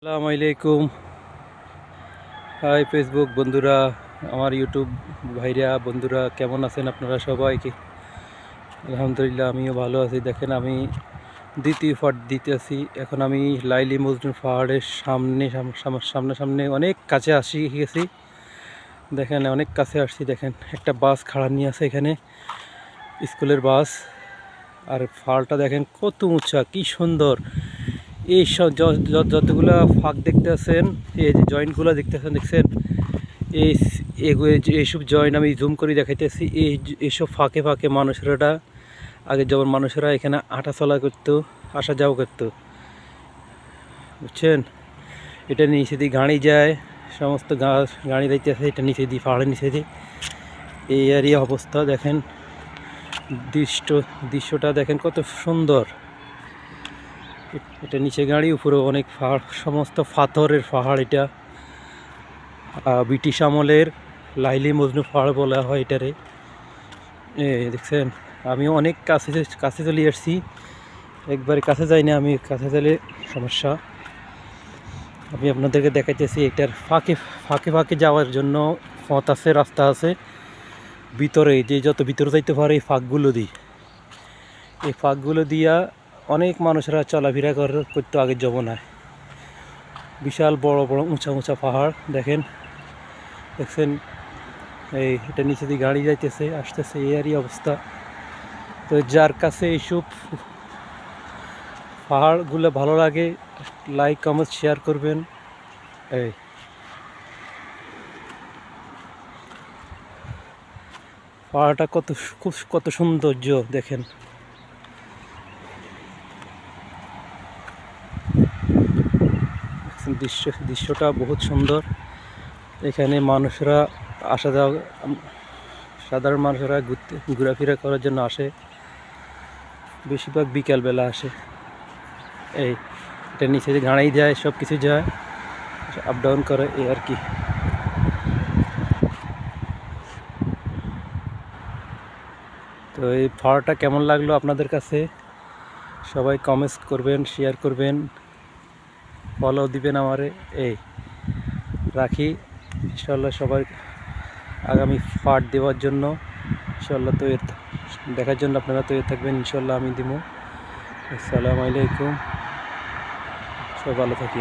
আসসালামু আলাইকুম। High Facebook বন্ধুরা, আমার ইউটিউব ভাইরা বন্ধুরা, কেমন আছেন আপনারা সবাইকে? আলহামদুলিল্লাহ, আমিও ভালো আছি। দেখেন, আমি দ্বিতীয় পার্ট দিতেছি। এখন আমি লাইলি মজনু পাহাড়ের সামনে অনেক কাছে আসি গেছি। দেখেন, অনেক কাছে আসছি। দেখেন, একটা বাস খাড়া নিয়ে আছে এখানে, স্কুলের বাস। আর পাহাড়টা দেখেন কত উঁচা, কি সুন্দর। এই সব যতগুলা ফাঁক দেখতেছেন, এই যে জয়েন্টগুলো দেখতেছেন, দেখছেন? এই এইসব জয়েন্ট আমি জুম করে দেখাইতেছি। এইসব ফাঁকে ফাঁকে মানুষেরা আগে যেমন মানুষেরা এখানে হাঁটা চলা করতো, আসা যাওয়া করতো, বুঝছেন? এটা নিচে দিয়ে গাড়ি যায়, সমস্ত গাড়ি যাইতেছে এটা নিচে দিয়ে, পাহাড়ের নিচে দিয়ে। এই এরিয়া অবস্থা দেখেন, দৃশ্যটা দেখেন কত সুন্দর। এটা নিচে গাড়ি, উপরে অনেক পাহাড়, সমস্ত পাথরের পাহাড়। এটা ব্রিটিশ আমলের লাইলি মজনু পাহাড় বলা হয় এটারে। দেখছেন, আমি অনেক কাছে চলে আসছি। একবারে কাছে যাই না, আমি কাছে গেলে সমস্যা। আমি আপনাদেরকে দেখাইতেছি, এটার ফাঁকে ফাঁকে ফাঁকে যাওয়ার জন্য পথ আছে, রাস্তা আছে ভিতরে, যে যত ভিতরে যাইতে পারে এই ফাঁকগুলো দিই। এই ফাঁকগুলো দিয়া অনেক মানুষরা চলাফেরা করতো আগের জমানায়। বিশাল বড় বড় উঁচা উঁচা পাহাড় দেখেন, দেখছেন? এটা নিচে দিয়ে গাড়ি যাইতেছে, আসতেছে, এই অবস্থা। তো যার কাছে এইসব পাহাড়গুলো ভালো লাগে, লাইক কমেন্ট শেয়ার করবেন। পাহাড়টা কত সৌন্দর্য দেখেন। দৃশ্যটা বহুত সুন্দর। এখানে মানুষরা আসা যাওয়া, সাধারণ মানুষরা ঘোরাফেরা করার জন্য আসে, বেশিরভাগ বিকালবেলা আসে। এটা নিচে যে গাড়ি যায়, সব কিছু যায়, আপ ডাউন করে, এই আর কি। তো এই পাহাড়টা কেমন লাগলো আপনাদের কাছে? সবাই কমেন্টস করবেন, শেয়ার করবেন, ফলো দিবেন আমারে। রাখি, ইনশাল্লাহ সবাই আগামী পার্ট দেওয়ার জন্য ইনশাল্লাহ তৈরি, দেখার জন্য আপনারা তৈরি থাকবেন। ইনশাল্লাহ আমি দিব। আসসালামু আলাইকুম, সবাই ভালো থাকি।